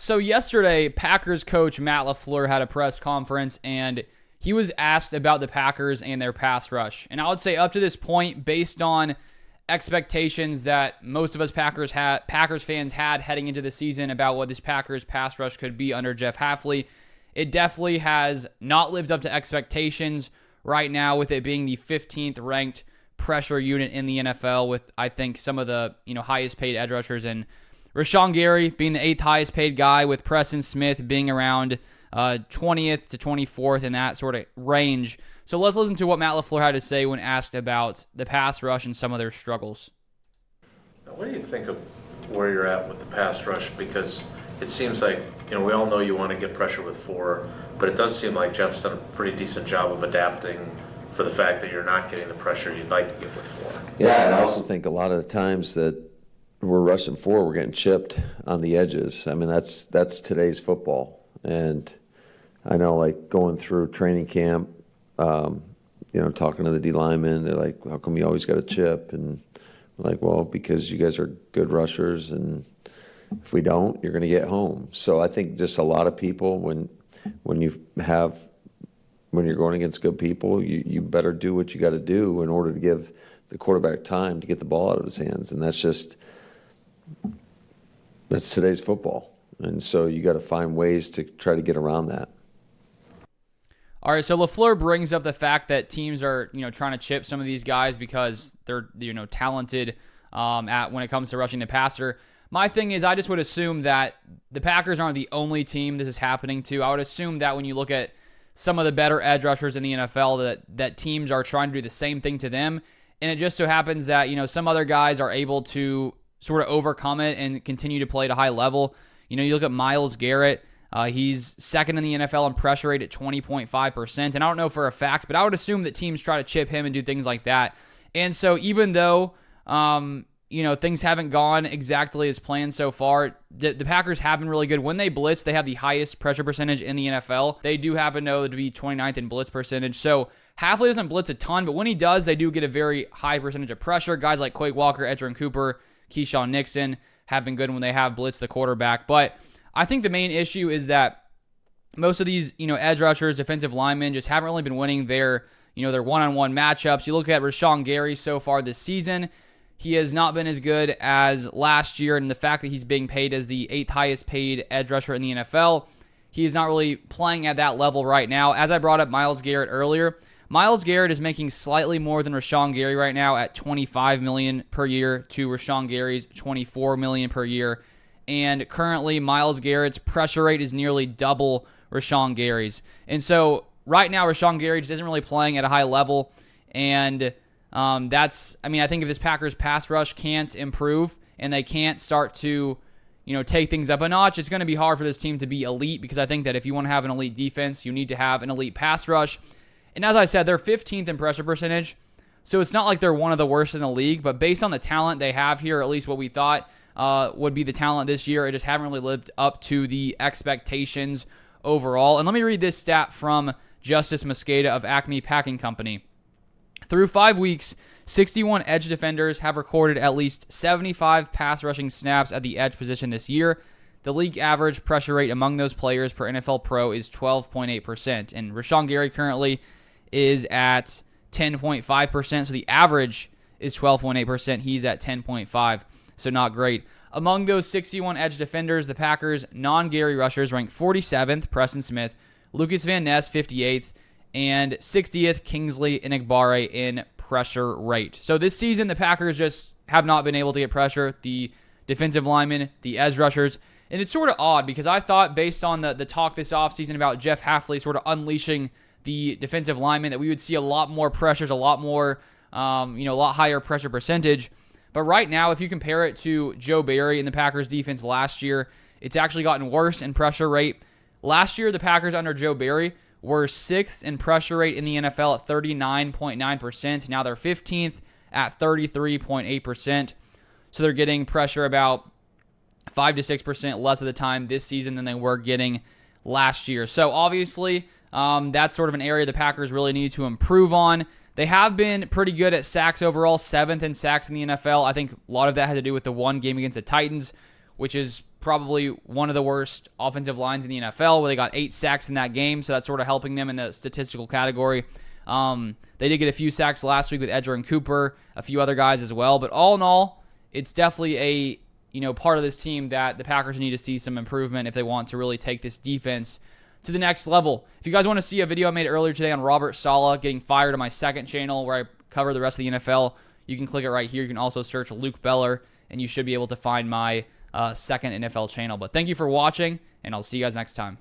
So yesterday, Packers coach Matt LaFleur had a press conference, and he was asked about the Packers and their pass rush. And I would say up to this point, based on expectations that most of us Packers fans had heading into the season about what this Packers pass rush could be under Jeff Hafley, it definitely has not lived up to expectations right now, with it being the 15th ranked pressure unit in the NFL, with I think some of the highest paid edge rushers, and Rashawn Gary being the 8th highest paid guy, with Preston Smith being around 20th to 24th in that sort of range. So let's listen to what Matt LaFleur had to say when asked about the pass rush and some of their struggles. What do you think of where you're at with the pass rush? Because it seems like, we all know you want to get pressure with 4, but it does seem like Jeff's done a pretty decent job of adapting for the fact that you're not getting the pressure you'd like to get with 4. Yeah, I also think a lot of the times that we're rushing 4, we're getting chipped on the edges. I mean, that's today's football. And I know, like, going through training camp, talking to the D linemen, they're like, how come you always got a chip? And we're like, well, because you guys are good rushers, and if we don't, you're going to get home. So I think just a lot of people, when you're going against good people, you better do what you got to do in order to give the quarterback time to get the ball out of his hands. And that's today's football. And so you got to find ways to try to get around that. All right, so LaFleur brings up the fact that teams are, trying to chip some of these guys because they're, talented when it comes to rushing the passer. My thing is, I just would assume that the Packers aren't the only team this is happening to. I would assume that when you look at some of the better edge rushers in the NFL, that teams are trying to do the same thing to them. And it just so happens that, some other guys are able to sort of overcome it and continue to play at a high level. You look at Myles Garrett. He's second in the NFL in pressure rate at 20.5%. And I don't know for a fact, but I would assume that teams try to chip him and do things like that. And so even though, things haven't gone exactly as planned so far, the Packers have been really good. When they blitz, they have the highest pressure percentage in the NFL. They do happen to be 29th in blitz percentage. So Hafley doesn't blitz a ton, but when he does, they do get a very high percentage of pressure. Guys like Quake Walker, Edgerrin Cooper, Keyshawn Nixon have been good when they have blitzed the quarterback. But I think the main issue is that most of these, edge rushers, defensive linemen just haven't really been winning their one-on-one matchups. You look at Rashawn Gary so far this season, he has not been as good as last year, and the fact that he's being paid as the 8th highest paid edge rusher in the NFL, he is not really playing at that level right now. As I brought up Myles Garrett earlier, Myles Garrett is making slightly more than Rashawn Gary right now at $25 million per year to Rashawn Gary's $24 million per year. And currently, Myles Garrett's pressure rate is nearly double Rashawn Gary's. And so right now, Rashawn Gary just isn't really playing at a high level. And I think if this Packers pass rush can't improve and they can't start to, take things up a notch, it's going to be hard for this team to be elite, because I think that if you want to have an elite defense, you need to have an elite pass rush. And as I said, they're 15th in pressure percentage. So it's not like they're one of the worst in the league, but based on the talent they have here, at least what we thought would be the talent this year, it just haven't really lived up to the expectations overall. And let me read this stat from Justice Mosqueda of Acme Packing Company. Through 5 weeks, 61 edge defenders have recorded at least 75 pass rushing snaps at the edge position this year. The league average pressure rate among those players per NFL Pro is 12.8%. And Rashawn Gary currently is at 10.5%. So the average is 12.8%. He's at 10.5%. So not great. Among those 61 edge defenders, the Packers' non-Gary rushers rank 47th, Preston Smith, Lucas Van Ness, 58th, and 60th, Kingsley Enagbare in pressure rate. So this season, the Packers just have not been able to get pressure. The defensive linemen, the edge rushers. And it's sort of odd, because I thought, based on the talk this offseason about Jeff Hafley sort of unleashing the defensive linemen, that we would see a lot more pressures, a lot more, a lot higher pressure percentage. But right now, if you compare it to Joe Barry and the Packers defense last year, it's actually gotten worse in pressure rate. Last year, the Packers under Joe Barry were 6th in pressure rate in the NFL at 39.9%. Now they're 15th at 33.8%. So they're getting pressure about 5 to 6% less of the time this season than they were getting last year. So obviously, that's sort of an area the Packers really need to improve on. They have been pretty good at sacks overall, 7th in sacks in the NFL. I think a lot of that had to do with the one game against the Titans, which is probably one of the worst offensive lines in the NFL, where they got 8 sacks in that game, so that's sort of helping them in the statistical category. They did get a few sacks last week with Edger and Cooper, a few other guys as well, but all in all, it's definitely a part of this team that the Packers need to see some improvement if they want to really take this defense to the next level. If you guys want to see a video I made earlier today on Robert Saleh getting fired on my second channel where I cover the rest of the NFL, you can click it right here. You can also search Luke Beller, and you should be able to find my second NFL channel. But thank you for watching, and I'll see you guys next time.